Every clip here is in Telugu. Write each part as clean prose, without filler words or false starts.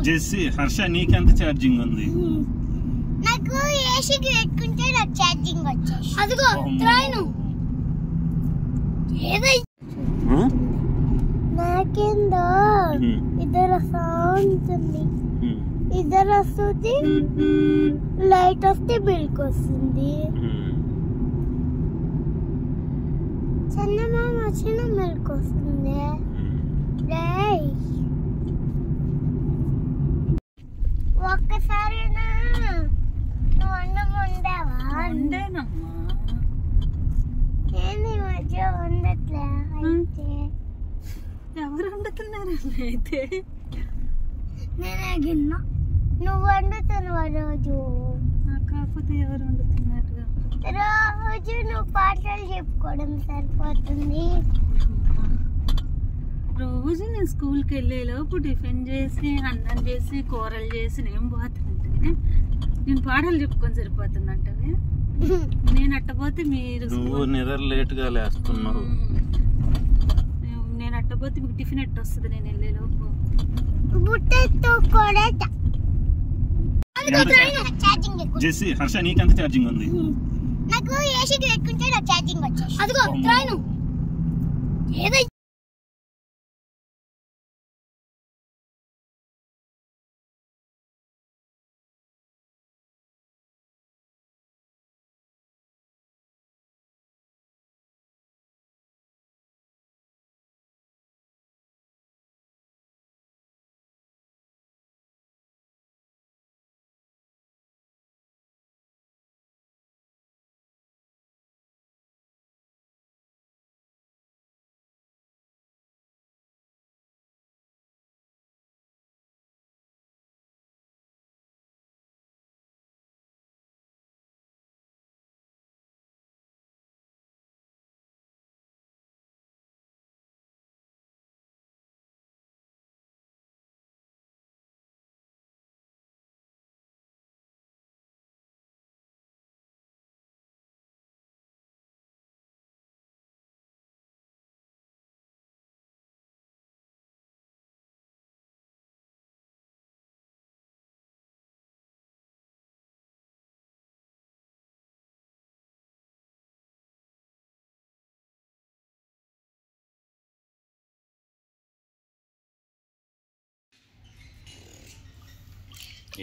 జెస్సీ హర్ష నీకెంత ఛార్జింగ్ ఉంది? నాకు ఏసీకి పెట్టుకుంటే నాకు ఛార్జింగ్ వచ్చేసి అదిగో ట్రైన్ నాకేందో ఇద్దరు సౌండ్ ఉంది, ఇద్దరు వస్తుంది, లైట్ వస్తే బిల్క్ వస్తుంది. చందమామ వచ్చిన మిల్క్ వస్తుంది. ఒక్కసారినా నువ్వు అన్నం వండావా? వండానమ్మా. ఏంది మధ్య వండట్లే? అయితే ఎవరు వండుతున్నారు? అయితే నేనే గిన్నా. నువ్వు వండుతున్నావు రోజు. కాకపోతే ఎవరు వండుతున్నారు? రోజు నువ్వు పాటలు చెప్పుకోవడం సరిపోతుంది. రోజు నేను స్కూల్కి వెళ్ళేలోపు టిఫిన్ చేసి అన్నం చేసి కూరలు చేసి నేను పోతుంటే నేను పాటలు చెప్పుకొని సరిపోతుందంటే నేను అట్టపోతే మీరు నిద్ర లేట్ గా లేస్తున్నావు. నేను అట్టపోతే మీకు టిఫిన్ ఎట్ట వస్తుంది నేను వెళ్ళేలోపు? జెస్సీ హర్ష నీకెంత ఛార్జింగ్ ఉంది? నాకు ఏసీకి పెట్టుకుంటే నాకు ఛార్జింగ్ వచ్చేసి అదిగో ట్రైన్ ఏదై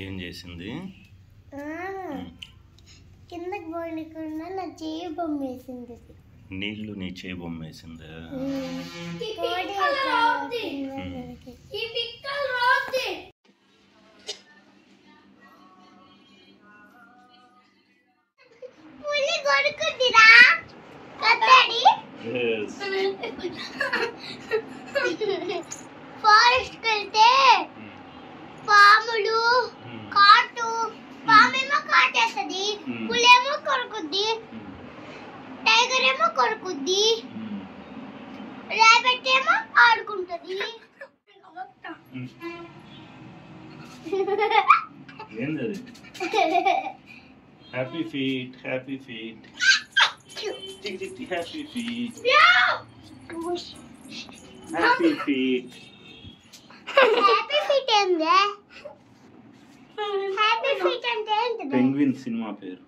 ఏం చేసింది? కిందకి పోయినకుండా నా చేయి బొమ్మ వేసింది. నీళ్లు నీ చేయి బొమ్మ వేసిందా? ఫారెస్ట్ వెళ్తే పాములు కాటు, పామేమో కాటేస్తుంది, పులేమో కొరుకుద్ది, టైగర్ ఏమో కొరుకుద్ది, ర్యాబిట్ ఏమో ఆడుకుంటది. Happy Feet, Happy Feet, Happy Feet, Happy Feet. Happy Feet ఏంది? హ్యాపీ ఫీట్ అంటే ఏంటిది? పెంగ్విన్ సినిమా పేరు.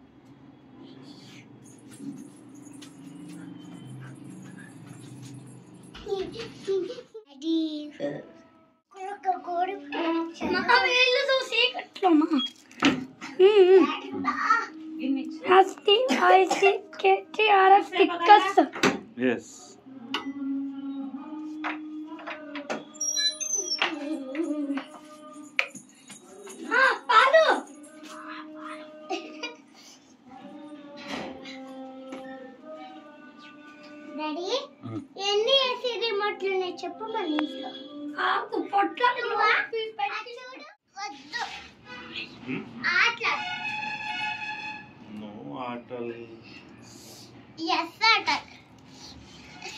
Yes. డాడీ ఎన్ని ఏసీ రిమోట్లు ఉన్నాయి చెప్పు మన ఇంట్లో?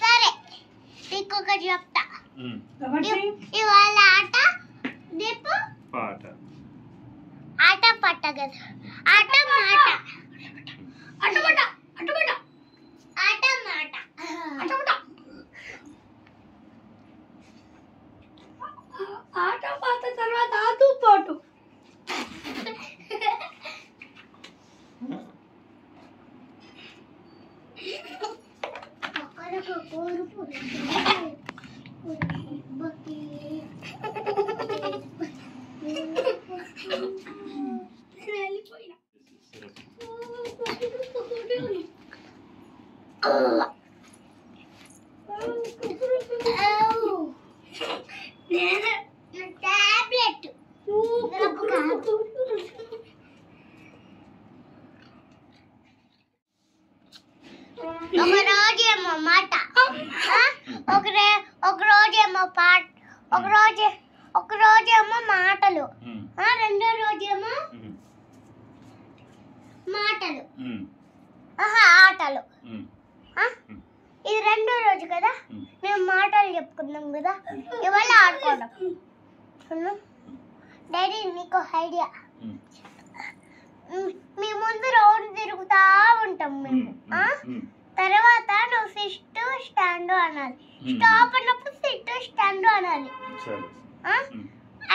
సరే ఇంకొకటి చెప్తా. ఇవాళ ఆట రేపు పాట. ఆట పట్ట కదా, ఆట మాట, ఆట మాట, ఆట మాట. టాబ్లెట్ ఒక రోజేమో మాట, ఒక రోజేమో పాట, ఒక రోజేమో మాటలు, రెండో రోజేమో మాటలు, ఆటలు. ఇది రెండో రోజు కదా, మేము మాటలు చెప్పుకుందాం కదా, ఇవాళ ఆడుకోవడం. డాడీ మీకు ఐడియా, మీ ముందు రౌండ్ తిరుగుతా ఉంటాం మేము. తర్వాత నువ్వు సిట్ స్టాండ్ అనాలి, స్టాప్ అన్నప్పుడు సిట్ స్టాండ్ అనాలి.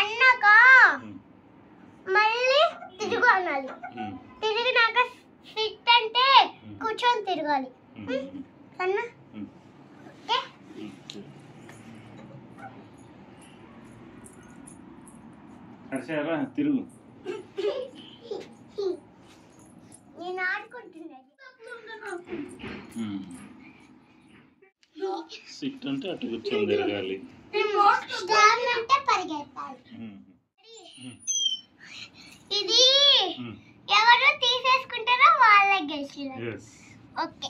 అన్నాక మళ్ళీ తిరుగు అనాలి, తిరిగినాక సిట్ అంటే కూర్చొని తిరగాలి. అన్నా తిరుగు. నేను ఆడుకుంటున్నా. సిట్ అంటే అటు కూర్చొని తిరగాలి, స్టాండ్ అంటే పరిగెత్తాలి. ఇది ఎవరు తీసేసుకుంటారో వాళ్ళే గెలిచినారు. ఓకే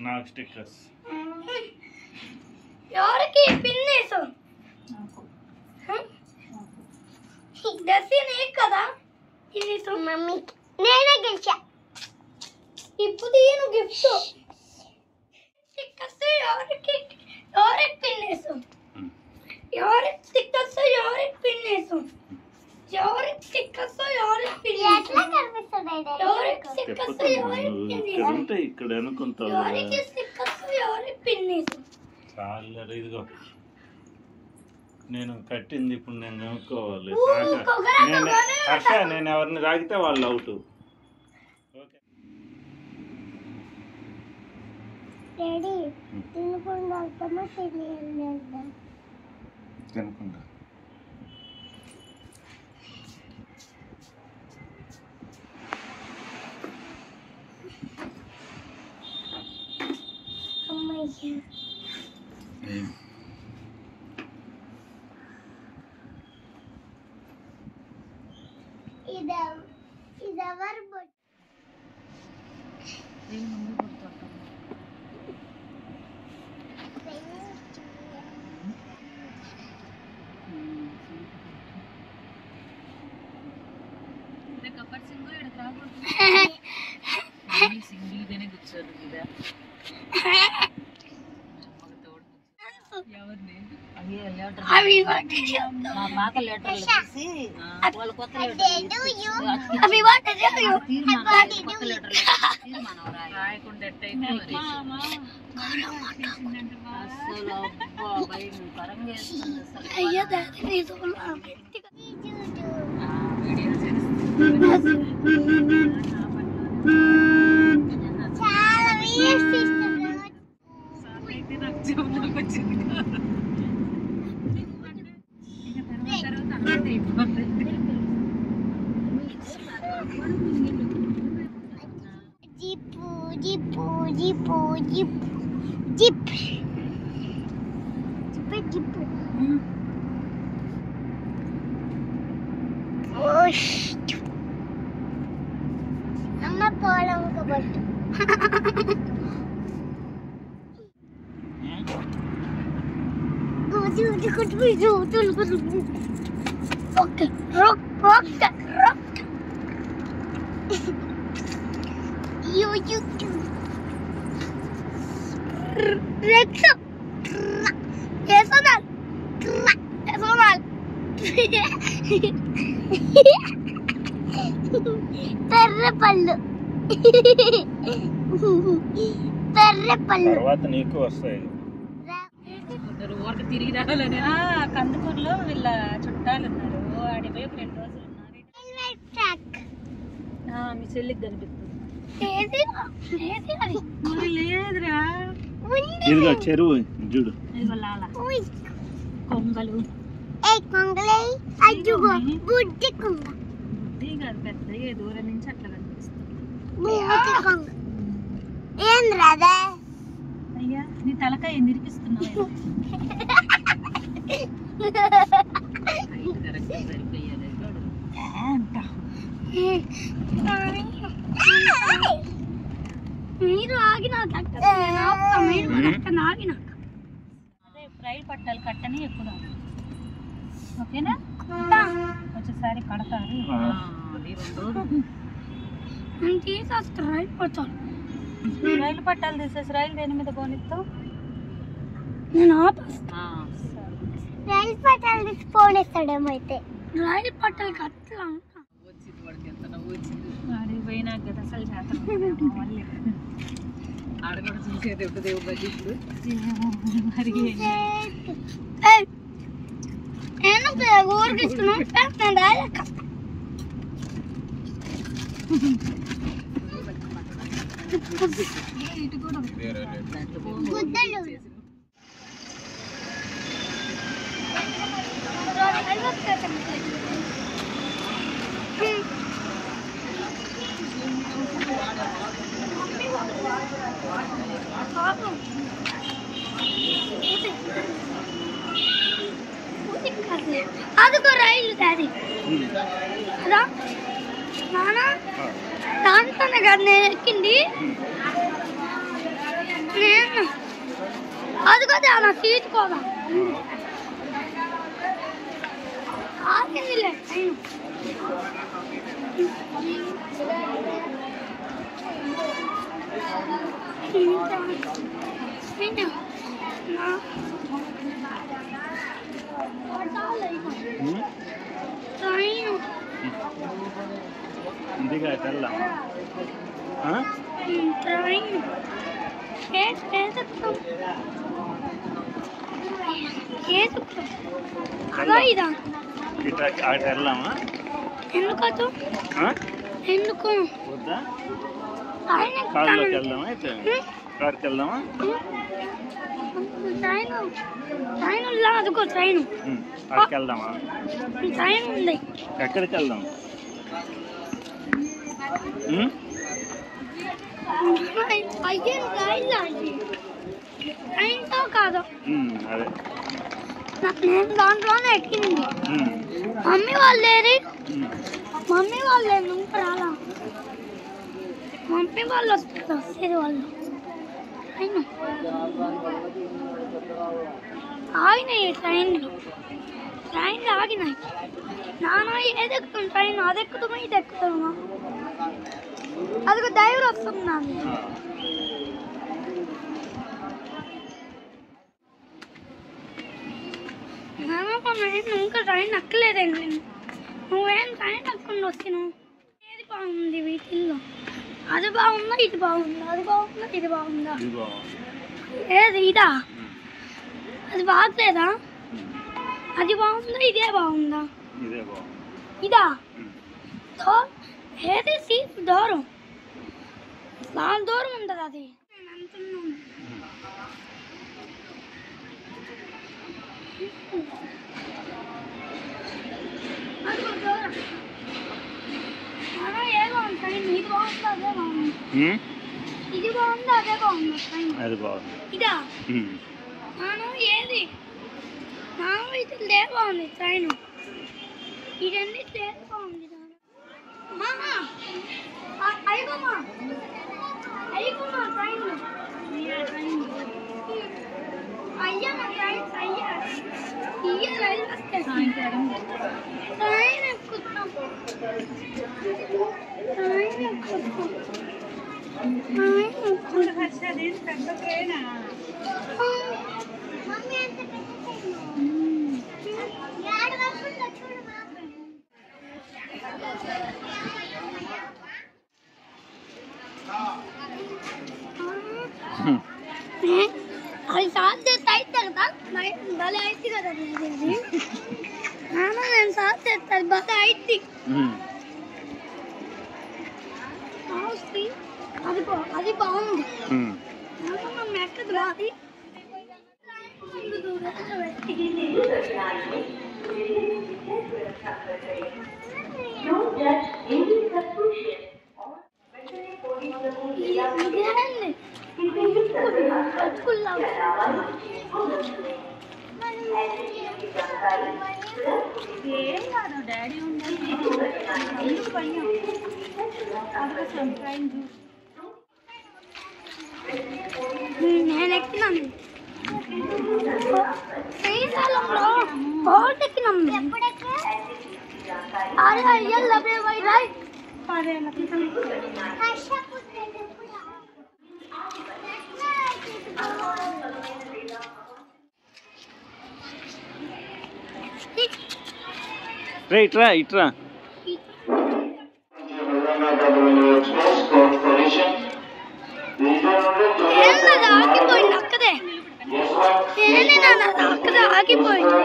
నాకు స్టిక్కర్స్. ఎవరికి పిన్నేసు దర్శనే కదా, ఇది మమ్మీ నేనే గెలిచా. ఇప్పుడు నేను గిఫ్ట్ స్టిక్కర్స్ ఎవరికి పిన్నేసు, ఎవరికి స్టిక్కర్స్ ఎవరికి పిన్నేసు, ఎవరికి స్టిక్కర్స్ ఎవరికి పిన్నేసు, ఎట్లా కనిపిస్తుంది ఎవరికి స్టిక్కర్స్ ఎవరికి పిన్నేసు, ఇక్కడ అనుకుంటా ఎవరికి స్టిక్కర్స్ ఎవరికి పిన్నేసు. చాలా ఇదిగో నేను కట్టింది, ఇప్పుడు నేను కనుక్కోవాలి. హర్ష నేను ఎవరిని తాగితే వాళ్ళు అవుట్. డాడీ తినకుండా వెళ్తామా తినకుండా అమ్మాయి ఇదెవరు బొట్టు? అమ్మ పోలం కబట్టు ఓకే రోక్ తర్రపళ్ళు తర్వాత నీకు వస్తాయి. తిరిగి రావాలని కందుకూరులో వీళ్ళ చుట్టాలు ఉన్నారు, ఆడిపోయి 2 రోజులు ఉన్నారు. మీ చెల్లికి కనిపిస్తుంది. మరి లేదురా. ఇదిగో చెరువు చూడు. ఇదిగో లాల కొంగలు. బుడ్డి కాదు, పెద్ద దూరం నుంచి అట్లా కనిపిస్తుంది. అయ్యా నీ తలకాయ నిరికిస్తున్నావు. మీరు ఆగినాక అదే రైలు పట్టాలు కట్టని ఎక్కుదాం. ఓకేనా? వచ్చేసారి కడతారు. రైలు పట్టాలు తీసేసి రైలు దేని మీద పోనిస్తావు? నేను రైలు పట్టాలు తీసి పోనిస్తాడేమో. అయితే రైలు పట్టాలు కట్టలా పోయినాక కదా అసలు చేత ఆడగడ చూసేది ఊరికి ఇటు కూడా అదిగో రైలు దాది నానా దాంట్లోనే కదా నేను ఎక్కింది. నేను అదిగో నా సీట్ కూడా ఆగిందిలే. ఇంటికి వెళ్దామా? అటు వెళ్దామా? ఎందుకు ఎందుకు వద్దా? కార్లోకి వెళ్దామా? అయితే కార్కి వెళ్దామా? అదిగో ట్రైన్. అక్కడికి వెళ్దామా? ట్రైన్ ఉంది. ఎక్కడికి వెళ్దాం? ట్రైన్తో కాదు, అదే నేను దాంట్లోనే ఎక్కింది. మమ్మీ వాళ్ళేది? మమ్మీ వాళ్ళే నువ్వు రాలా? మమ్మీ వాళ్ళు వస్తారు వాళ్ళు. ఆగినాయి ట్రైన్లు ఆగినాయి. నాన్న ఏది ఎక్కుతాం? ట్రైన్ అది ఎక్కుతామా ఇది ఎక్కుతామా? అదిగో డ్రైవర్ వస్తున్నాను. నేను ఇంకా ట్రైన్ ఎక్కలేదండి. నువ్వేం ట్రైన్ ఎక్కకుండా వస్తున్నావు? ఏది బాగుంది వీటిల్లో? అది బాగుందా ఇది బాగుందా? అది బాగుందా ఇది బాగుందా? ఏది ఇదా? అది బాగలేదా? అది బాగుందా ఇదే బాగుందా? ఇదా? ఏది సీట్ దూరం చాలా దూరం ఉంటుంది. అది నేను అంటున్నాను. అది దూరం ఏదో ట్రైన్ ఇది బాగుందా అదే బాగుంది? ఇది బాగుందా అదే బాగుందా? ట్రైన్ అది బాగుంది. ఇదా? నాను ఏది? నాను ఇది లే బాగుంది ట్రైన్. ఇదన్నీ లే బాగుంది. అయిపోమా ట్రైన్ అయ్యా నా ట్రైన్ అయ్యా ఇయ్య రైలు వస్తే ట్రైన్ ఎక్కుతాం. పెద్ద ట్రైనా? మమ్మీ అంత అది సాధ్యత అయితే కదా భలే అయితే కదా. నాన్న నేను సాధ్యత భలే అయితే అది బాగుంది. ఎక్కదు అది ఏం కాదు డాడీ ఉండాలి నేను ఎక్కినాను శ్రీశైలంలో బోట్ ఎక్కినాం. అరే అయ్యల్ లబే వై రై ఇట్రా ఇట్రా ఆగిపోయింది అక్కడే అక్కడే ఆగిపోయింది.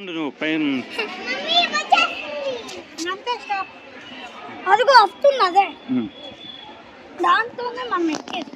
నువ్వు పైన అదిగో వస్తుంది అదే దాంతోనే మనం ఎక్కేది.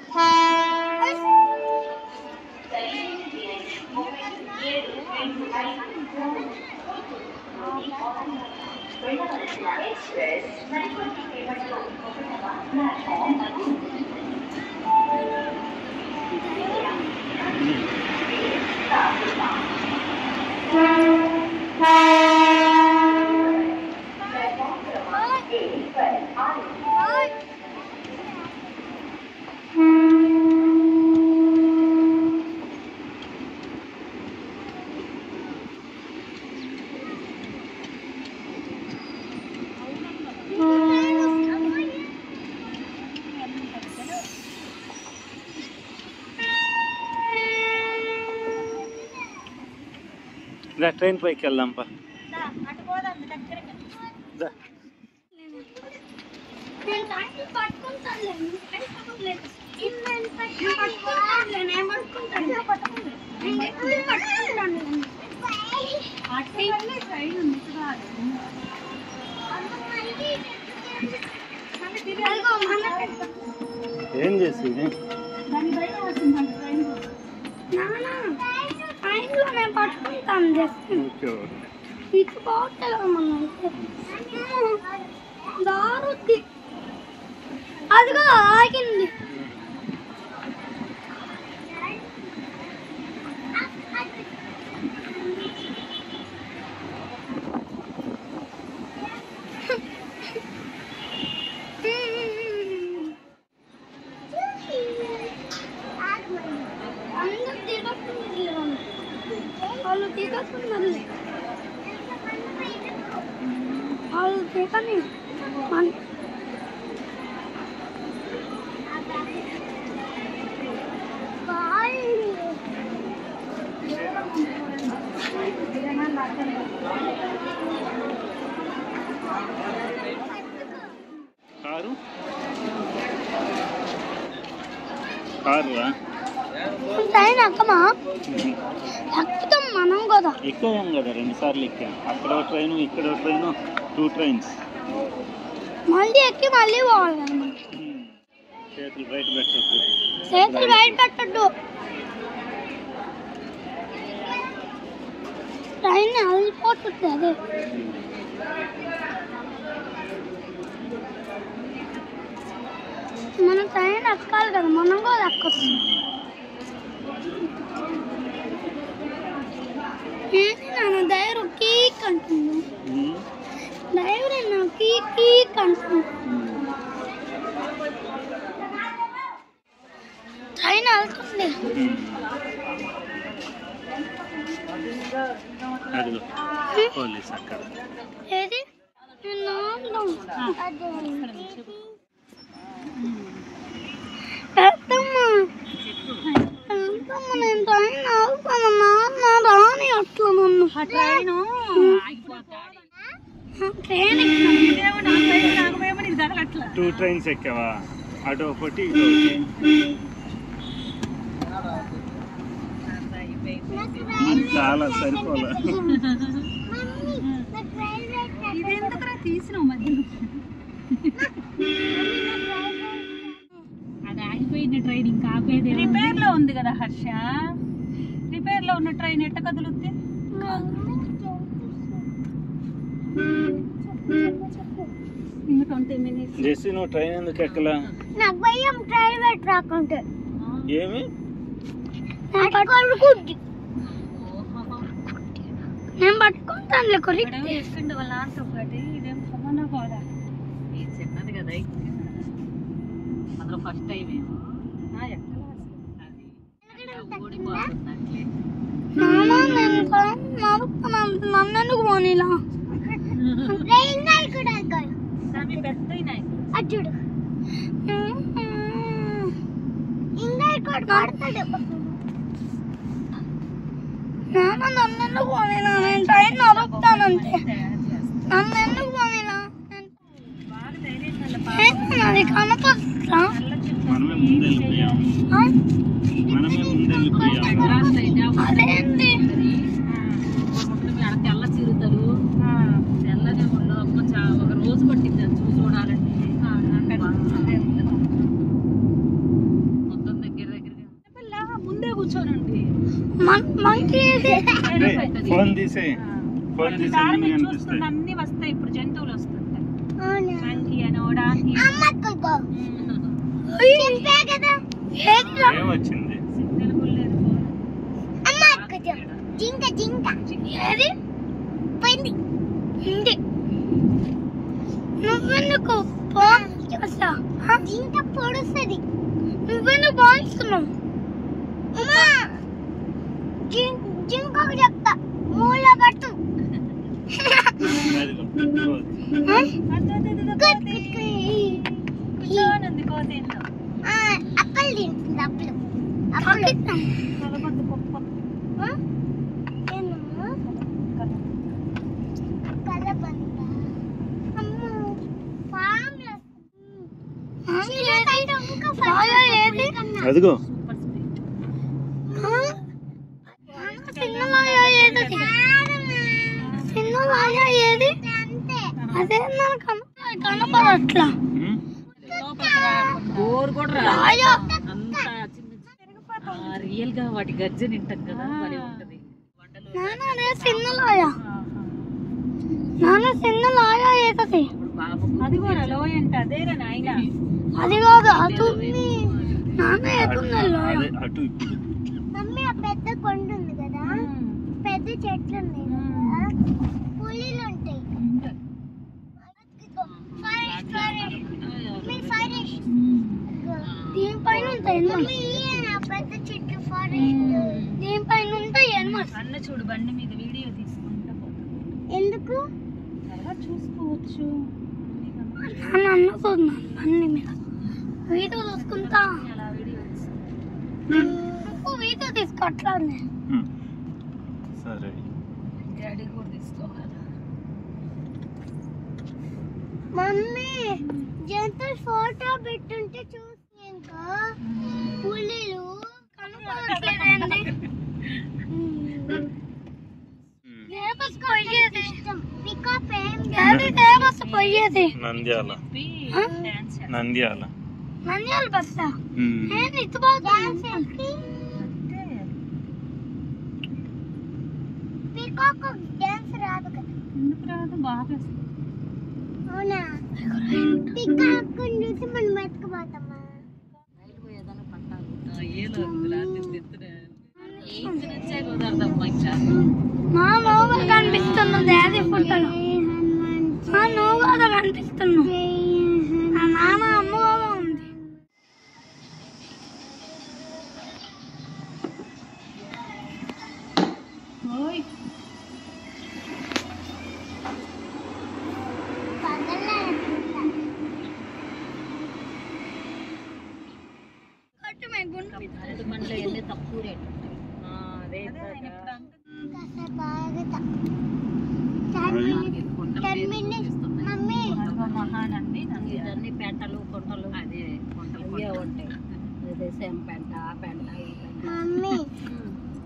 ట్రైన్ పైకి వెళ్దాం పా. ఏం చేసేది పట్టుకుంటాను ఇటు బాగుంటుంది దారుద్ది అదిగో ఆగింది. వాళ్ళు దిగకున్నారు వాళ్ళు దిగని కారు కారురా ట్రైన్ ఎక్కమా ఎక్కుతాం మనం కదా. ఎక్కాం కదా 2 సార్లు ఎక్కాం. అక్కడ ట్రైన్ ఇక్కడ ట్రైన్ 2 ట్రైన్స్. మళ్ళీ ఎక్కి మళ్ళీ పోవాలి కదా మనం. చేతులు బయట పెట్టద్దు. చేతులు బయట పెట్టద్దు. ట్రైన్ అలిపోతుంది అదే. మనం ట్రైన్ ఎక్కాలి కదా మనం కూడా ఎక్కొచ్చు. నాన్న డ్రైవర్ కీక్ అంటుంది. డ్రైవర్ నా కీక్ అంటుంది. ట్రైన్ వెళ్తుంది. పోలీస్ అక్కడ ఏది నేను ట్రైన్ ఆగుతాను నాన్న రాని అట్లా నన్ను టూ ట్రైన్స్ ఎక్కావా? అటు ఒకటి ఇటు ఒకటి. చాలా సరిపోలే. ఇదెందుకురా తీసినావు మధ్యలో? అది ఆగిపోయిన ట్రైన్ ఇంకా ఆపేది. రిపేర్ లో ఉంది కదా హర్ష. రిపేర్ లో ఉన్న ట్రైన్ ఎట్ట కదులుద్ది? ఇంకా 20 minutes. జెస్సీ నువ్వు ట్రైన్ ఎందుకు ఎక్కలా? నాకు భయం ట్రైన్ పెట్టరాకుంటే. ఏమి నేను పట్టుకుంటాను. చెప్పిండు వాళ్ళ ఆంటీ ఒకటి. ఇదేం సమాన పోదా చిన్నది కదా అందులో ఫస్ట్ టైం ఏమో నన్నెందుకు పోనీలా పెద్ద అచ్చుడు ఇంకా ఇక్కడ కొడతాడు. నన్నెందుకు పోనీలా? నేను ట్రైన్ నడుపుతానంతే. నన్నెందుకు పోనీలా? అది కనపడుతుందా? మనమే ముందు వెళ్ళిపోయాం. అదేంటి తెల్ల చిరుతలు తెల్లనే ఉండవు. ఒక రోజు పట్టింది అది చూసి చూడాలంటే. మొత్తం దగ్గర ముందే కూర్చోనండి. ఫోన్ తీసే అన్ని వస్తాయి. ఇప్పుడు జంతువులు వస్తుంటాయి. మంకీ అని ఓడానికి ఏమొచ్చింది? జింక జింక ఏది పోయింది. నువ్వెందుకు జింక పొడుస్తుంది? నువ్వెందుకు బాగుస్తున్నావు? జింకకు చెప్తా మూల పట్టు. అప్పలు తింటుంది. అప్పులు అదిగో అదే కనపడట్లా. రియల్ గా వాటి గర్జన వింటాం కదా మరి ఉంటది. అది కూడా లోయ అంటే అదేరా నాయన. అది కాదు అటు అటు. మమ్మీ ఆ పెద్ద కొండ ఉంది కదా, పెద్ద చెట్లు ఉన్నాయి కదా, పులిలు ఉంటాయి. దీనిపైన ఉంటాయి పెద్ద చెట్లు. ఫారెస్ట్ దీనిపైన ఉంటాయి అన్న చూడు బండి మీద వీడియో తీసుకుంటా. ఎందుకు చూసుకోవచ్చు బండి మీద వీడియో చూసుకుంటా. వీడియో తీసుకోవట్లా సరే. డాడీ కూడా తీసుకోవాలి. మమ్మీ జంతువులు ఫోటో పెట్టుంటే చూసి ఇంకా పులిలు కనపడట్లేదండి. నంద్యాల నంద్యాల బస్సా డాన్స్ రాదు కదా? ఎందుకు రాదు? బాగా అవునా? పిక్క హక్కుని చూసి మనం ఎత్తుకుపోతామా? మా నువ్వు కనిపిస్తున్నావు డాడీ ఫోటోలో. నువ్వు కూడా కనిపిస్తున్నావు. నాన్న అమ్మ కూడా ఉంది. మనలో వెళ్ళే తక్కువ రేటు మమ్మీ మహానంది ఇవన్నీ పెంటలు కుంటలు అదే కుంటలు ఉంటాయి. అదే సేమ్ పెంట ఆ పెంట ఈ పెంట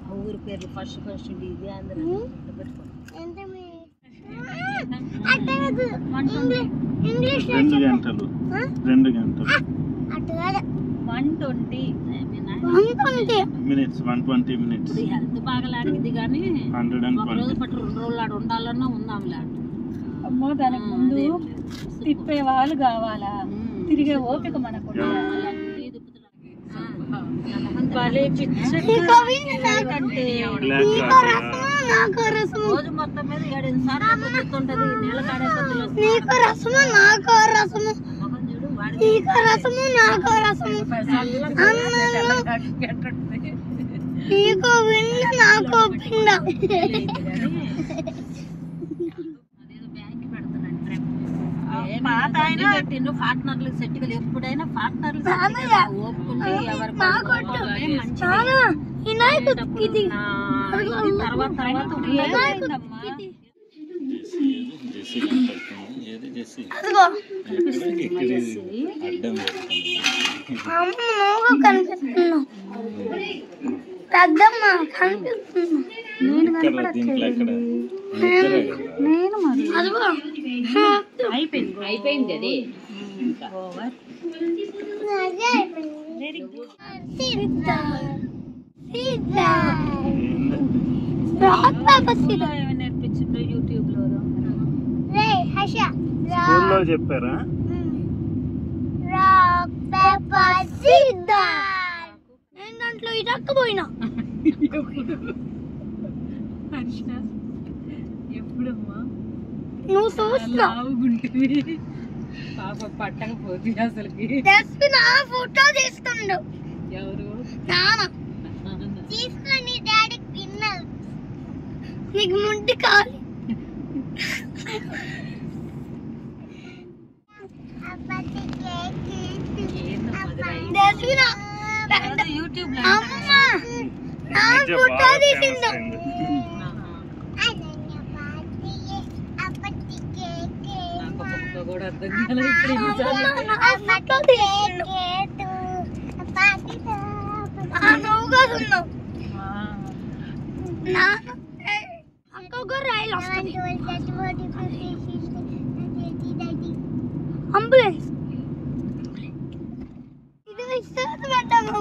ఆ ఊరి పేర్లు ఫస్ట్ ఇది అందరూ పెట్టుకోండి. 2 గంటలు 2 గంటలు 120 మినిట్స్ 120 మినిట్స్. హెల్త్ బాగలాడింది కానీ 120 ఒక రోజు పట్టు 2 రోజులు ఆడ ఉండాలన్నా ఉందాంలే. అమ్మో దానికి ముందు తిప్పే వాళ్ళు కావాలా, తిరిగే ఓపిక మనకు భలే రోజు మొత్తం మీద 7 సార్లు గుర్తుంటది. నీళ్ళ కాడే పద్ధతులు పార్ట్నర్లు సెట్టికలు ఎప్పుడైనా పార్ట్నర్లు ఒప్పుకుంటే ఎవరి అయిపోయింది అది. నేర్పించిండ్రు యూట్యూబ్ లో స్కూల్లో చెప్పారా? నేను దాంట్లో ఇరక్కపోయినా ఎప్పుడమ్మా నువ్వు చూస్తున్నావు పాప పట్టకపోతే అసలుకి ఫోటో తీస్తుండు ఎవరు నాన్న తీసుకొని డాడీకి విన్నారు నీకు ముందు కాలి యూట్యూబ్ ఫోటో తీసిండు కూడా అర్థం కాలేదు. అంబులెన్స్ ఇది పెట్టాము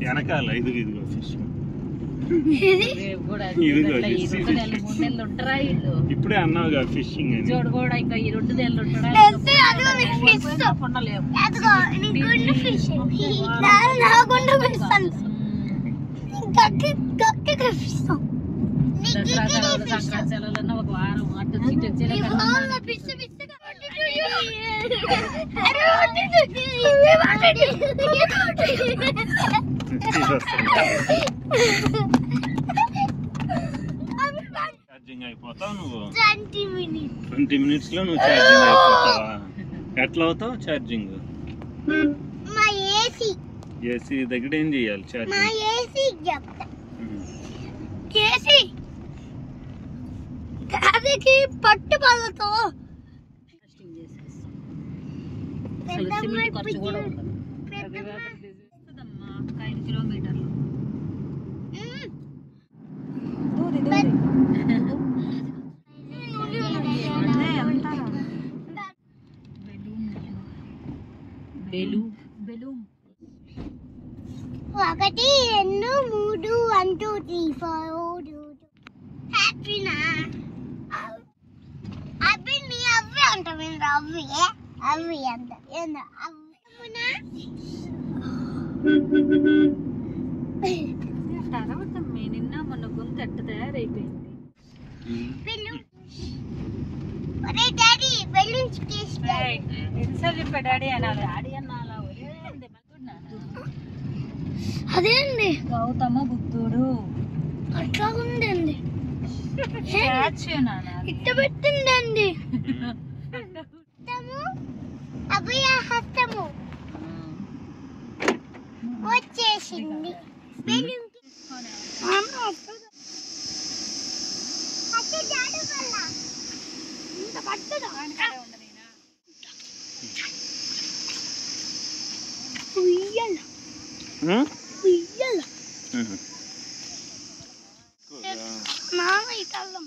వెనకాల ఇదిగో ఫిష్ ఇప్పుడే అన్నావుగా ఫిషింగ్ అని. కూడా ఇంకా ఈ 2 నెలలు ఉంటాడా సంక్రాంతి ఒక వారం అటు ఛార్జింగ్ అయిపోతావు నువ్వు 20 minutes లో నువ్వు ఛార్జింగ్ అయిపోతావా? ఎట్లా అవుతావు ఛార్జింగ్? మా ఏసీ ఏసీ దగ్గర ఏం చేయాలి ఛార్జింగ్? మా ఏసీ చెప్తా ఏసీ అదికి పట్టు పళ్ళతో సిమెంట్ ఖర్చు కూడా ఉండదు. 5 కిలోమీటర్లు ఒకటి 2 3 1 2 3 4 హ్యాపీనా అవి నీ అవి అంటావు అవి అవి అంట తర్వాత నిన్న మొన్న గొంతు ఎట్ట తయారైపోయింది. డాడీ ఎన్నిసార్లు చెప్పా డాడీ అనాలి? డాడీ అన్నాలా అదేండి గౌతమ బుద్ధుడు అట్లా ఉందండి. స్టాచ్యూ నాన్న. ఇట్ట పెట్టిందండి. అభయ హస్తము వచ్చేసింది. నాన్న ఈ కళ్ళం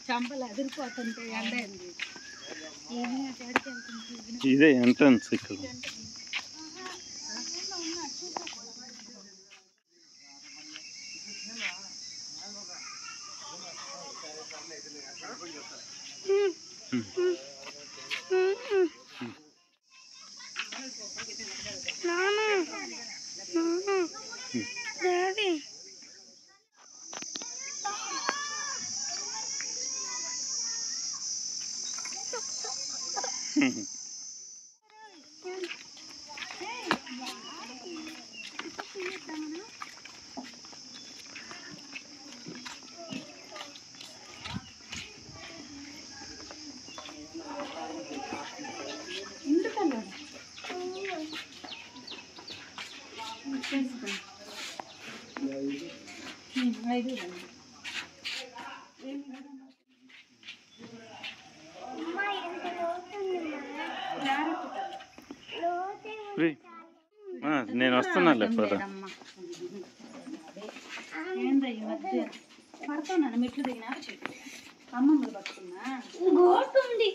చంపలు అదిరిపోతుంటే ఎండ ఏంది. ఇదే ఎంట్రన్స్ ఇక్కడ. నేను వస్తున్నా లేకపోతే పడుతున్నాను. మెట్లు దిగినా అమ్మమ్మలు పట్టుకున్నా గోటుంది.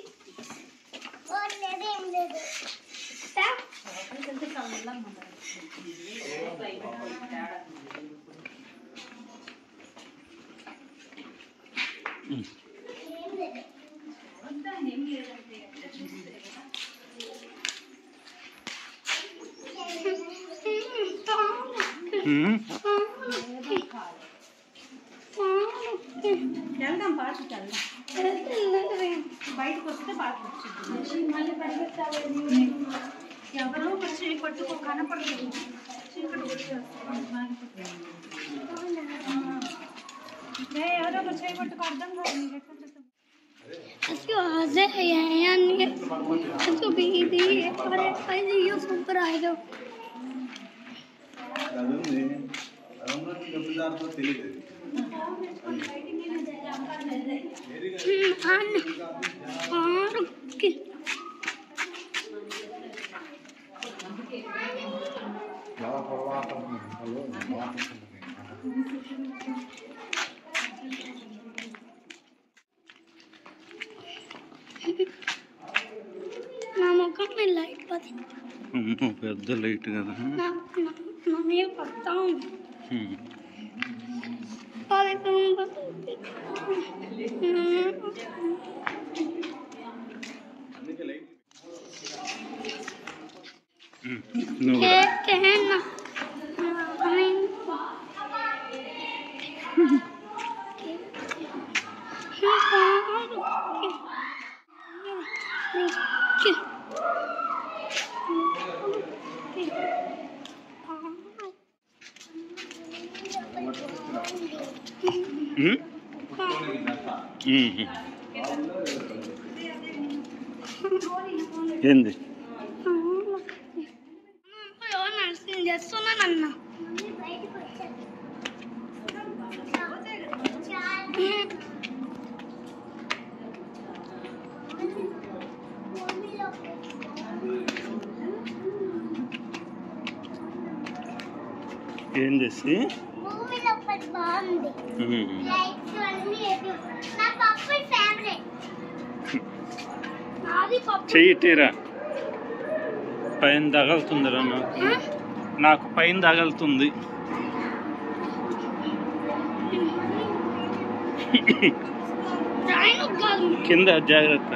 వెళ్దాం, పాటకి వెళ్దాం. బయటకు వస్తే పాటలు వచ్చింది. మళ్ళీ పరిగెత్తాలి. ఎవరో ఒక చేయి పట్టుకో, కనపడలేదు. చీకటి ఎవరో ఒక చేయి పట్టుకో, అర్థం కాదు. నా ముఖం మీద లైట్ పడుతుంది. పెద్ద లైట్ కదా. నా మీద పడతా ఉంది. ఏంది నర్సింగ్ చేస్తున్నానన్న. ఏం చేసి భూమిలో బాగుంది. లైట్స్ అన్ని నా పప్పు ఫేవరెట్. చెయ్యి తీరా పైన తగలుతుందిరా. నాకు పైన తగలుతుంది. కింద జాగ్రత్త.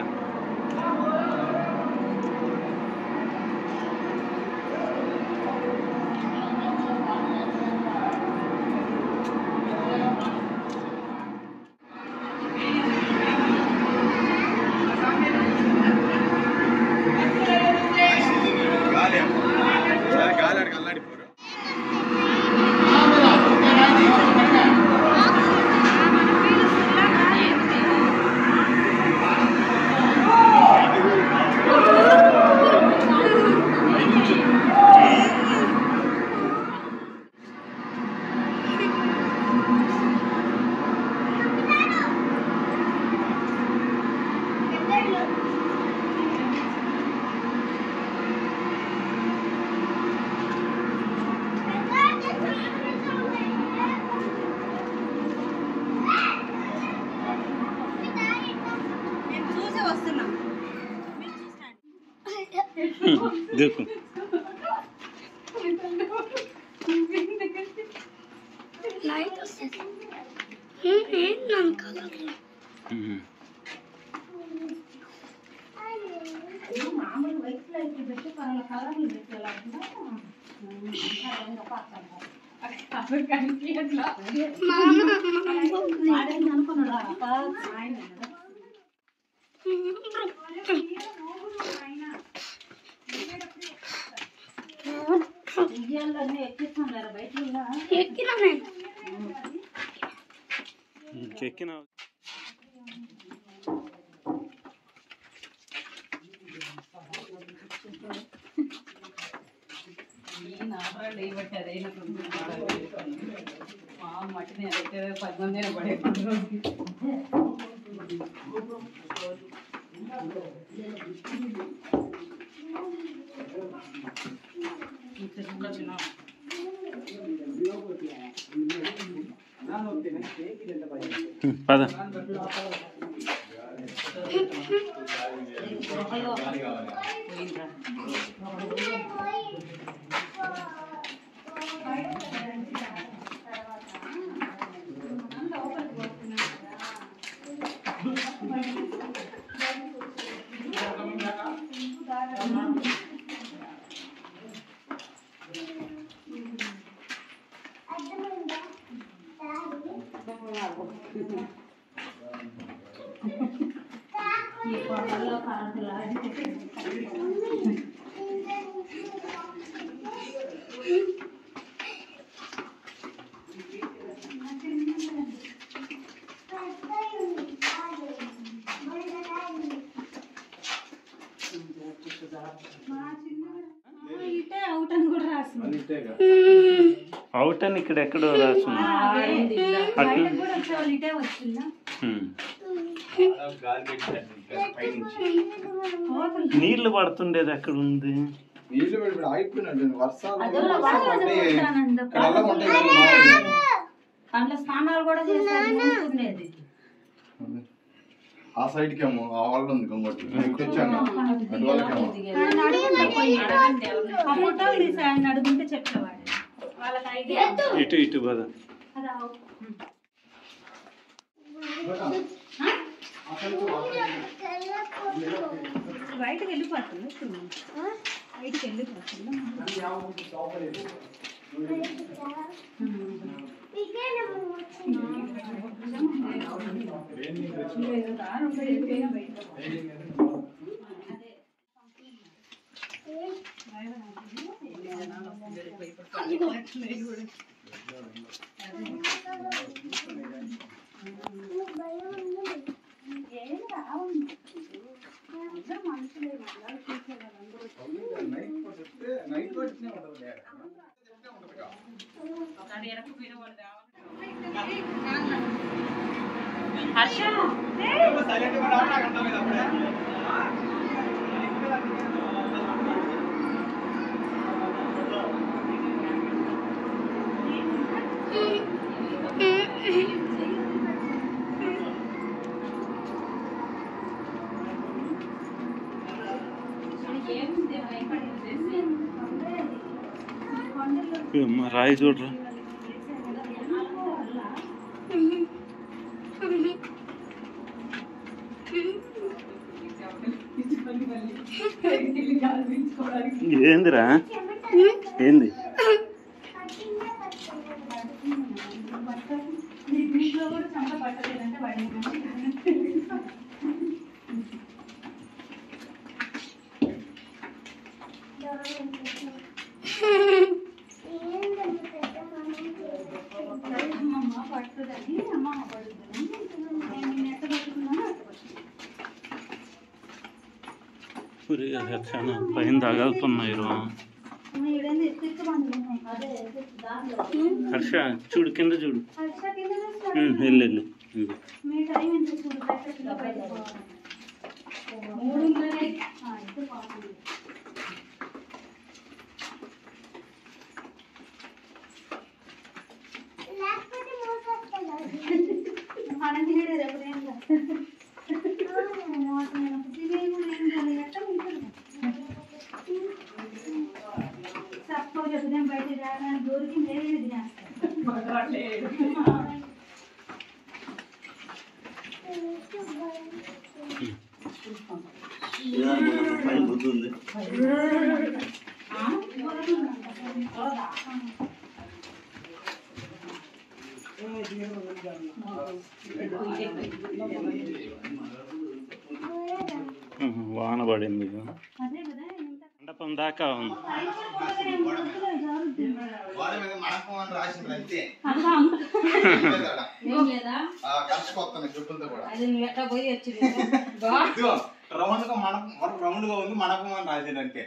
देखो लाइट చెక్కినా మట్టిని 10 మంది పడే పద. అవుట్ అని ఇక్కడ ఎక్కడో రాసింది. నీళ్లు పడుతుండేది అక్కడ ఉంది. స్నానాలు కూడా చేసేది ఆ సైడ్ కేమో ఆ వాళ్ళు ఉంది గంగోటి తెచ్చాను అడుగుంటే చెప్పేవాడు. ఇటు ఇటు పద. బయటకు వెళ్ళిపోతుంది బయటకు వెళ్ళిపోతుంది. రాయి చూడరా. ఏందిరా ఏంది చాలా పైన తగలుతున్నాయి హర్ష చూడు కింద చూడు వెళ్ళు వెళ్ళు వాన పడింది మండపం దాకా ఉంది రౌండ్ గా ఉంది మనకం అని రాసిందంటే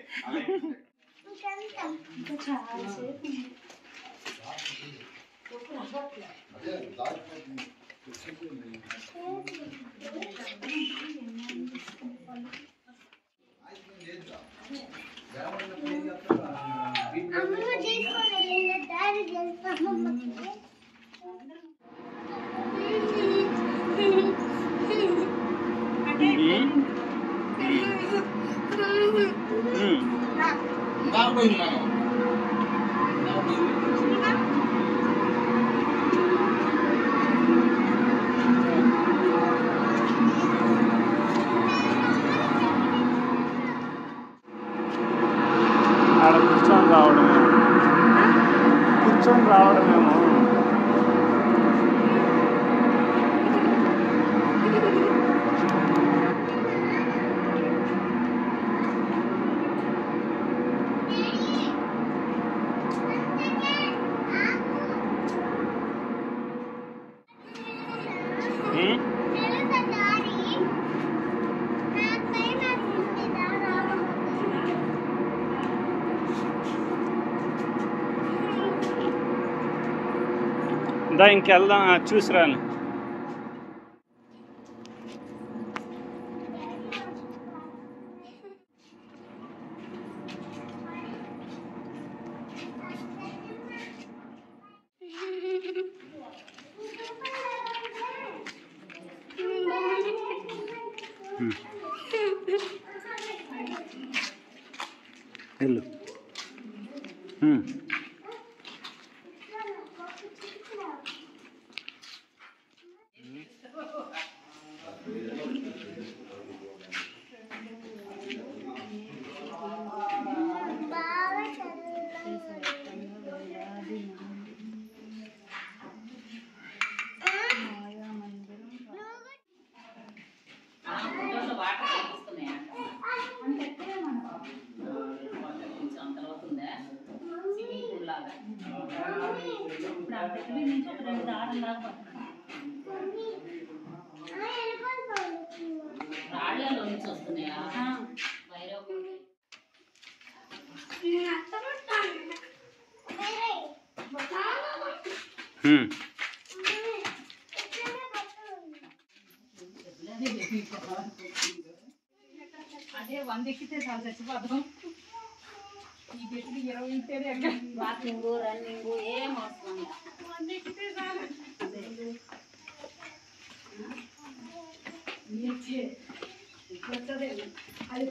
కూర్చొని రావడమేమో దా ఇంకెళ్దాం చూసి రాను వెళ్ళు అదే 100 ఎక్కితే చాలా చచ్చిపోతాం. ఈ గెట్లు 20 ఇంటేనే వాకింగ్ రన్నింగ్ ఏం అవసరం 100 ఎక్కితే చాలు. అది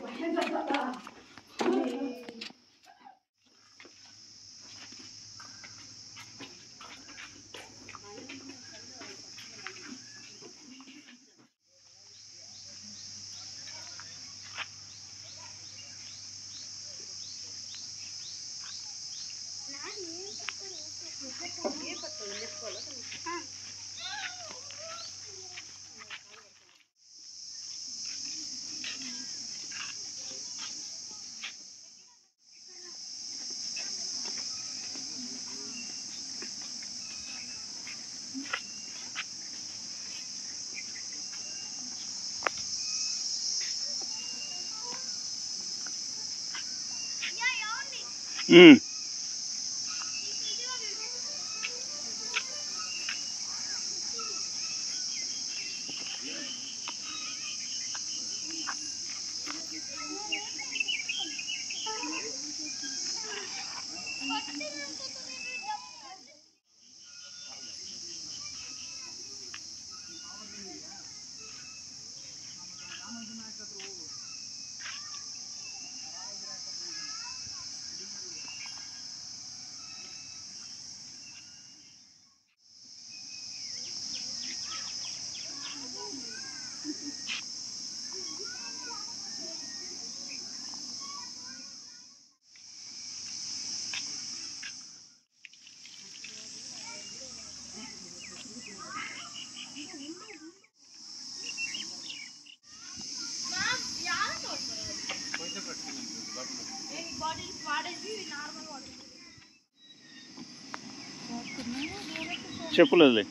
చెప్పులే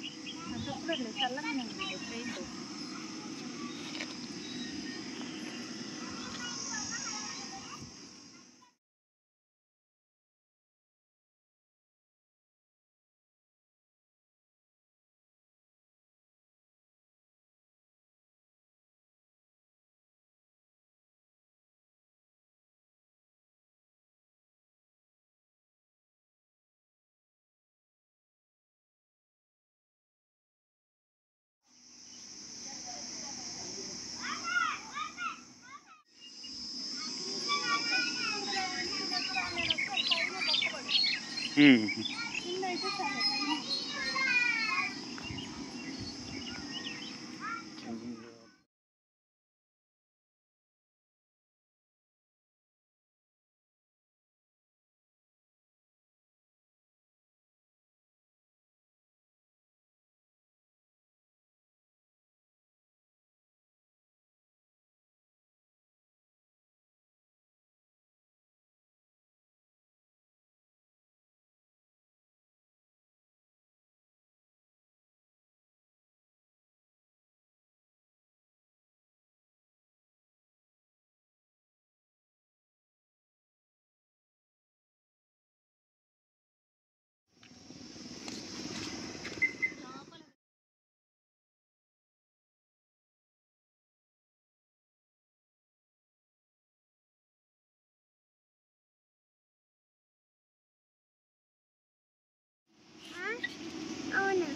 అవునా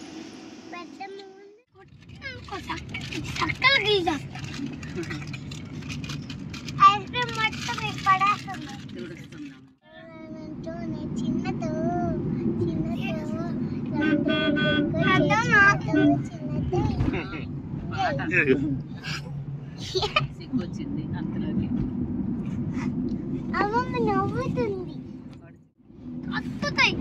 సక్కలు గీజా ఐస్ క్రీమ్ మొత్తం పడేస్తుంది చిన్నతో సిగ్గొచ్చింది అంతలోకి. అమ్మమ్మ నవ్వుతుంది అత్తుతాయి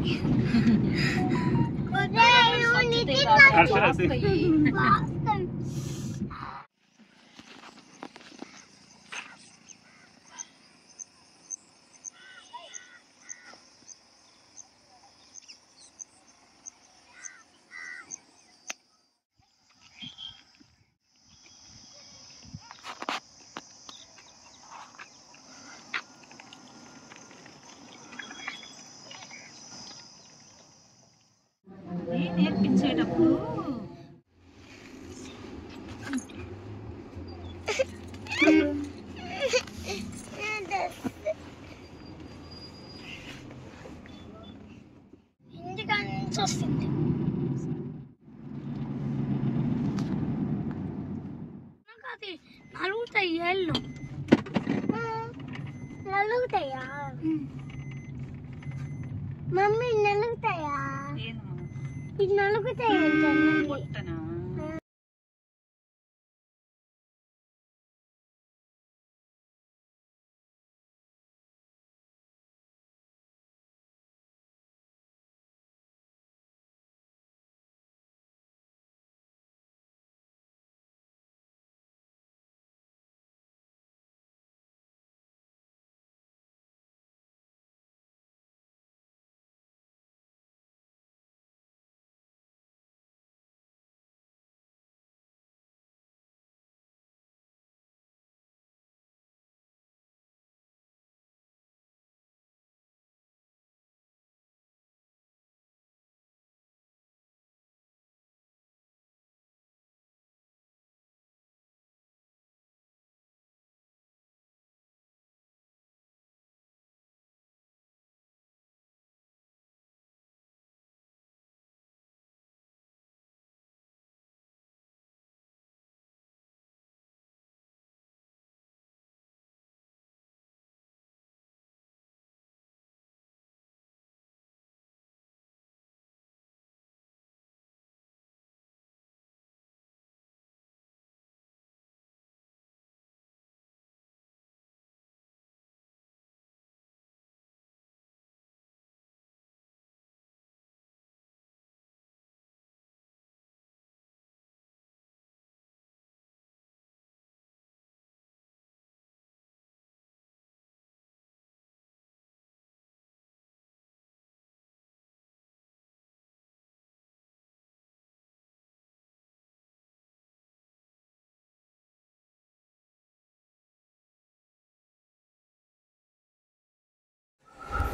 నేర్పించేటప్పుడు ఇంటికాడ వస్తుంది అది నలుగుతాయి ఏళ్ళు నలుగుతాయా మమ్మీ నలుగుతాయా ఇది నలుగుతాయి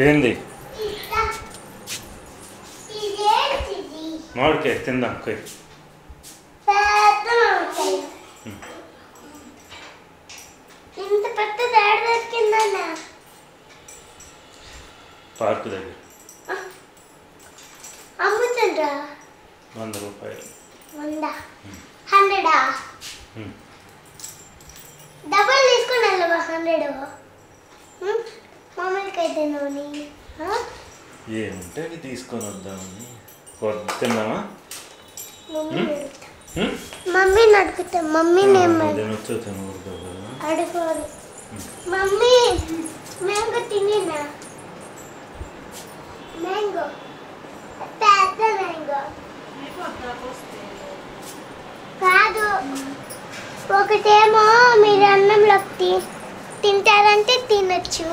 ఏంది మామిడికాయ తిందాం కొయ్. ఇంత పెద్ద దాడి దొరికిందన్నా పార్కు దగ్గర అమ్ముతుండ్రా 100 రూపాయలు. 100 100 డబల్ తీసుకుని వెళ్ళవా 100 మామూలుగా అయితే నూనె ఏముంటే అవి తీసుకొని వద్దామని తిన్నామా. మమ్మీని అడుగుతా. మమ్మీని అడుగుకోవాలి. మమ్మీ మ్యాంగో తినేనా? మ్యాంగో పెద్ద మ్యాంగో కాదు. ఒకటేమో మీరు అన్నంలోకి తింటారంటే తినచ్చు.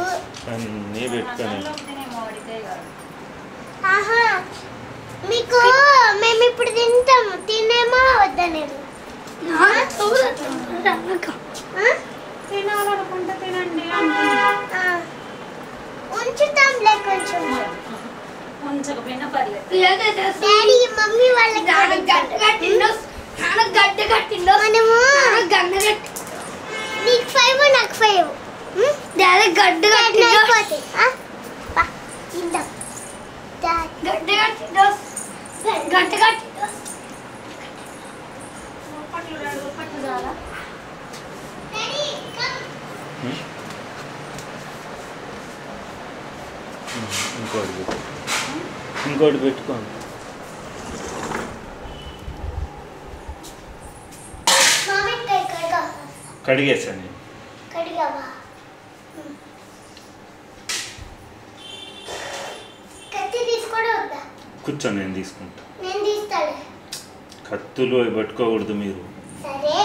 అన్నీ పెట్టుకొని ఆహా మీకు మేము ఇప్పుడు తింటాము. తినేమో వద్దనేది తినాలనుకుంటే తినండి. ఉంచుతాంలే కొంచెం. ఉంచకపోయినా పర్లేదు. డాడీ మమ్మీ వాళ్ళకి మనము నీకు 5 నాకు 5 డాడీ గడ్డ అయిపోతాయి. తిందాం ఇంకోటి పెట్టుకోండి. కడిగేసాను. కడిగావా? కత్తి తీసుకోవడం వద్దా? కూర్చో, నేను తీసుకుంటా. నేను తీస్తాను. కత్తులు అవి పట్టుకోకూడదు మీరు. సరే.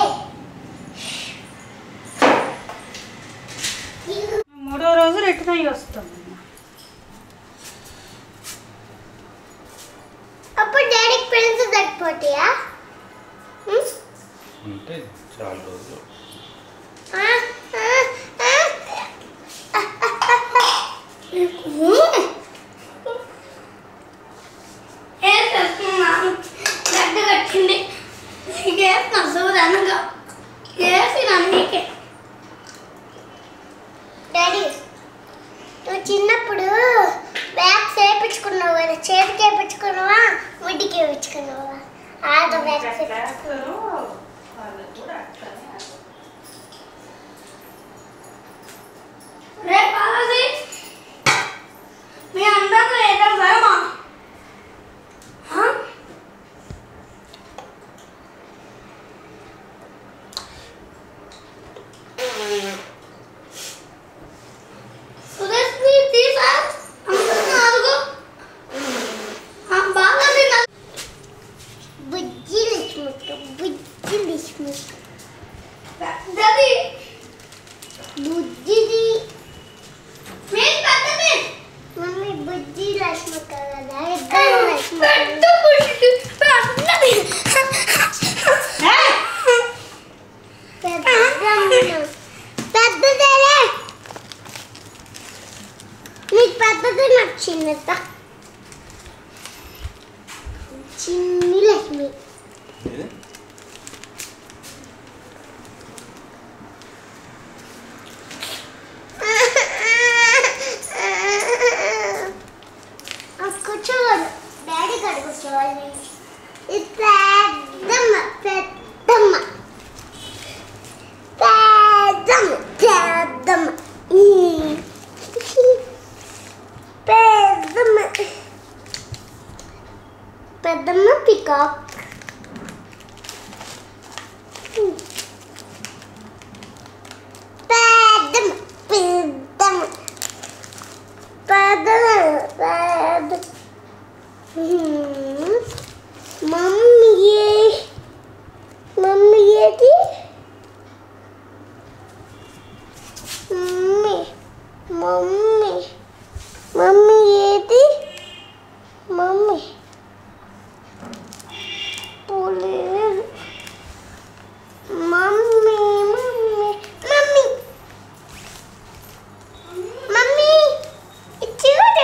మూడో రోజు రిటర్న్ అయ్యి వస్తాం. అప్పుడు డాడీకి ఫ్రెండ్స్ తగ్గిపోతాయా? అంటే చాలా రోజులు. గడ్డ కట్టింది డాడీ నువ్వు చిన్నప్పుడు బ్యాగ్స్ వేయించుకున్నావు కదా, చేతికి వేయించుకున్నావా ముడ్డికి వేయించుకున్నావా? ఆటో బ్యాగ్స్ మీ అందరూ ఏదో భయమా? మమ్మీ బుజ్జి లక్ష్మక్క కదా, ఇద్దరు పెద్దదేలే. నీకు పెద్దది నాకు చిన్నద. చిన్ని లక్ష్మి. కూర్చోవాలి డాడీ కాడ కూర్చోవాలి. ఇది పెద్దమ్మ పెద్దమ్మ పెద్దమ్మ పెద్దమ్మ పెద్దమ్మ పెద్దమ్మ పికాక్. పెద్దమ్మ పెద్దమ్మ పెద్దమ్మ పెద్ద మమ్మీ మమ్మీ ఏది? మమ్మీ మమ్మీ మమ్మీ ఏది? మమ్మీ పోలేదు. మమ్మీ మమ్మీ మమ్మీ మమ్మీ చూడు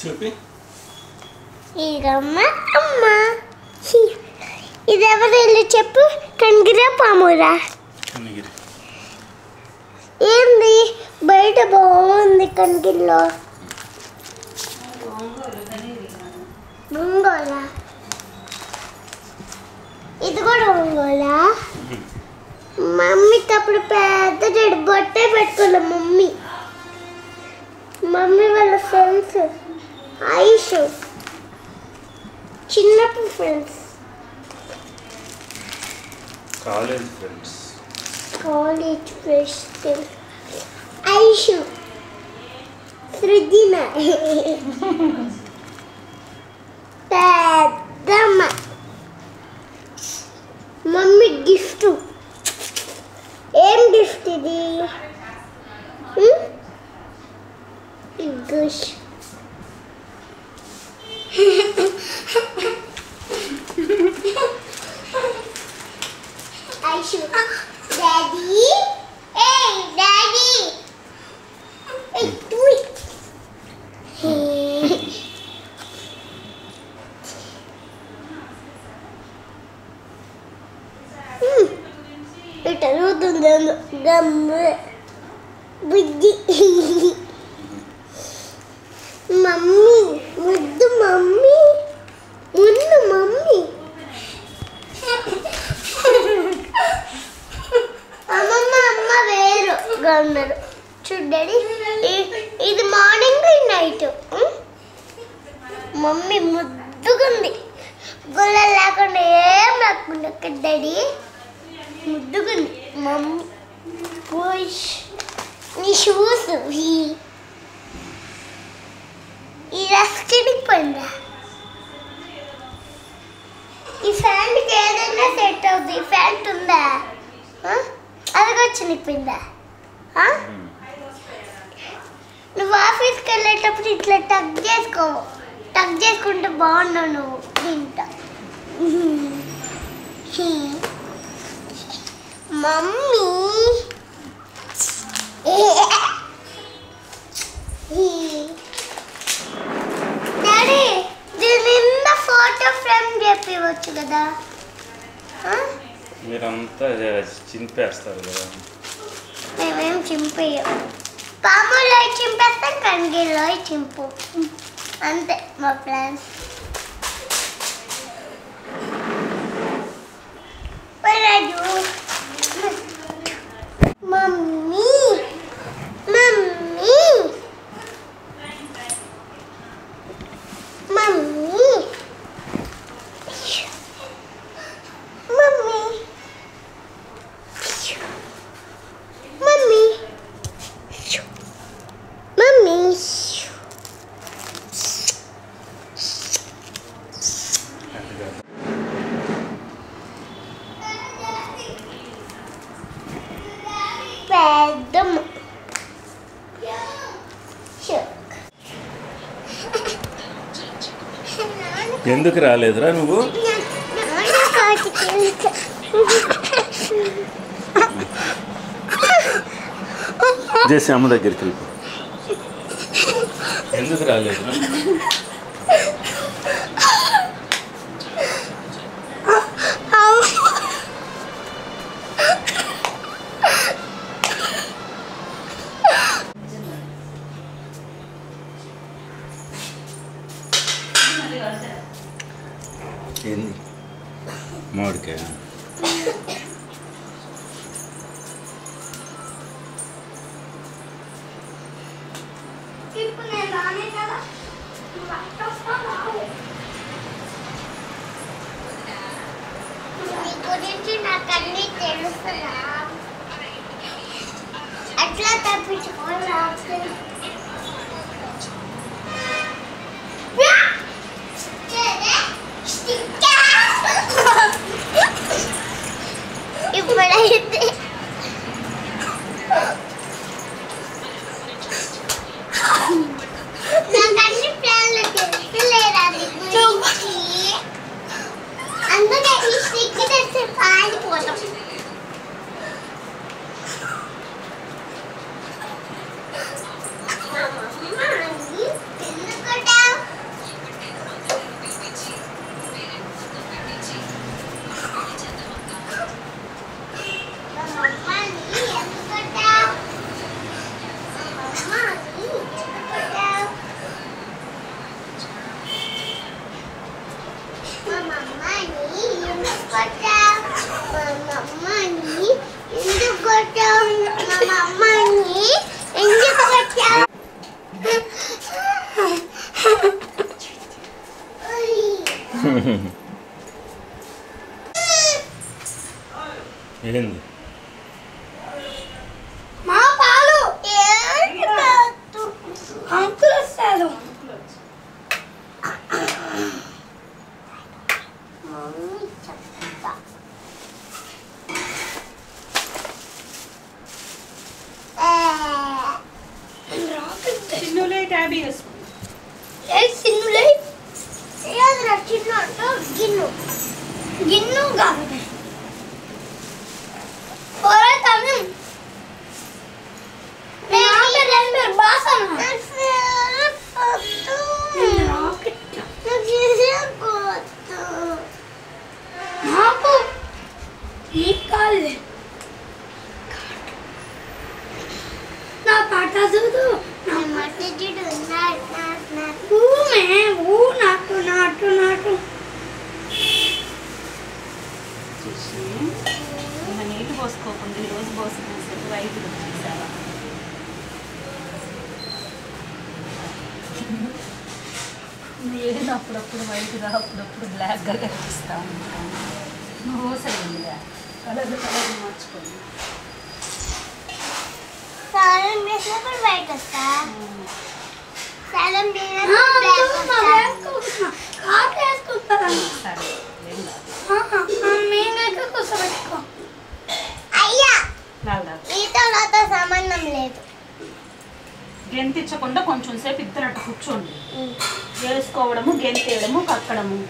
చూపి. ఇదమ్మ అమ్మ. ఇది ఎవరు వెళ్ళి చెప్పు. కనిగిరా పామురా. కనిగిరి. ఏంది బయట బాగుంది కనిగిరిలో. ఒంగోలా. ఇది కూడా ఒంగోలా. మమ్మీకి అప్పుడు పెద్ద చెడు బొట్టే పెట్టుకోలే మమ్మీ. మమ్మీ వాళ్ళ ఫ్రెండ్స్ ఆయుష్ చిన్నప్పుడు friends. College friends. College friends Ayush Srujana పెద్దమ్మ. Mummy gift. ఏం గిఫ్ట్ ఇది? గుష్. ఐషు డాడీ. ఏ డాడీ. ఏ టుయ్. ఇట రూతుంది గమ్ము బుద్ధి. మమ్మీ ముద్దు మమ్మీ. మున్ను మమ్మీ. అమ్మమ్మ అమ్మ వేరుగా ఉన్నారు చూడండి. ఇది మార్నింగ్ నైట్. మమ్మీ ముద్దుగుంది. గుల్ల లేకుండా ఏం లేకుండా డాడీ ముద్దుగుంది మమ్మీ. నీ షూస్ ఈ రస్కిడికి పోయిందా? ఈ ఫ్యాంట్కి ఏదైనా సెట్ అవుతుంది. ఈ ఫ్యాంట్ ఉందా? అదిగా చినిపోయిందా? నువ్వు ఆఫీస్కి వెళ్ళేటప్పుడు ఇట్లా టక్ చేసుకో. టక్ చేసుకుంటే బాగున్నావు నువ్వు తింటా. మమ్మీ డాడీ దీని నిండా ఫోటో ఫ్రేమ్ చెప్పవచ్చు కదా. మీరంతా చింపేస్తారు కదా. మేమేం చింపేయం. పాములో చింపేస్తాం, కనిగిరిలో చింపు. అంతే మా plans. Mummy mummy mummy mummy mummy mummy. పెద్దమ్మ ఎందుకు రాలేదురా నువ్వు? చేసి అమ్మ దగ్గరికి వెళ్ళిపో. ఎందుకు రాలేదురా? ఏంది మామిడికాయ? గురించి నాకు అన్నీ తెలుసురా. అట్లా తప్పించుకోవాలి. ఇప్పుడైతే నాకు అన్ని ప్లాన్లు తెలుసులేరా గురించి. అందుకే ఈ స్టిక్ తెస్తే పాడిపోతాం. ఎందుకుంటావు? క్యాబీ వేసుకో. గిన్ను గిన్ను కాబట్టి తమిళ నాకు నా పాట చదువు నాటు నాటు నాటు ఇంకా నీళ్ళు పోసుకోకుండా ఈరోజు పోసిన సరే వైట్ వచ్చేసావా. నేను అప్పుడప్పుడు వైట్గా అప్పుడప్పుడు బ్లాక్గా కనిపిస్తా ఉంటాను. నువ్వు సరిగ్గా కలర్ మార్చుకోండి. సాలం వేసినప్పుడు వైట్ వస్తా, సాలం అయ్యా నీతో నాతో సంబంధం లేదు. గెంతిచ్చకుండా కొంచెం సేపు ఇద్దరు అట్టు కూర్చోండి. వేసుకోవడము, గెంతేయడము, కక్కడము.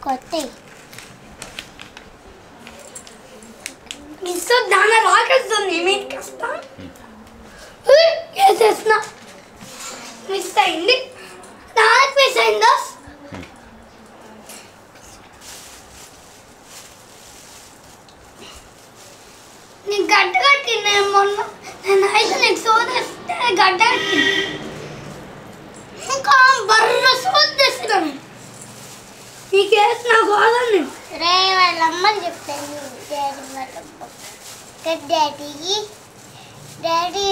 కొత్త మిస్ దాని రాకేస్తుంది మీకు కష్టం వేసేసిన మిస్ అయింది. నాకు మిస్ అయిందా? నీకు గడ్డ కట్టింది మొన్న, నేను అయితే నీకు సోదేస్తే గడ్డ కట్టింది. ఇంకా బర్ర సోది తెస్తున్నాను నీకు వేసిన గోదని రే వాళ్ళ అమ్మని చెప్తాను. డాడీ వాళ్ళ డాడీ డాడీ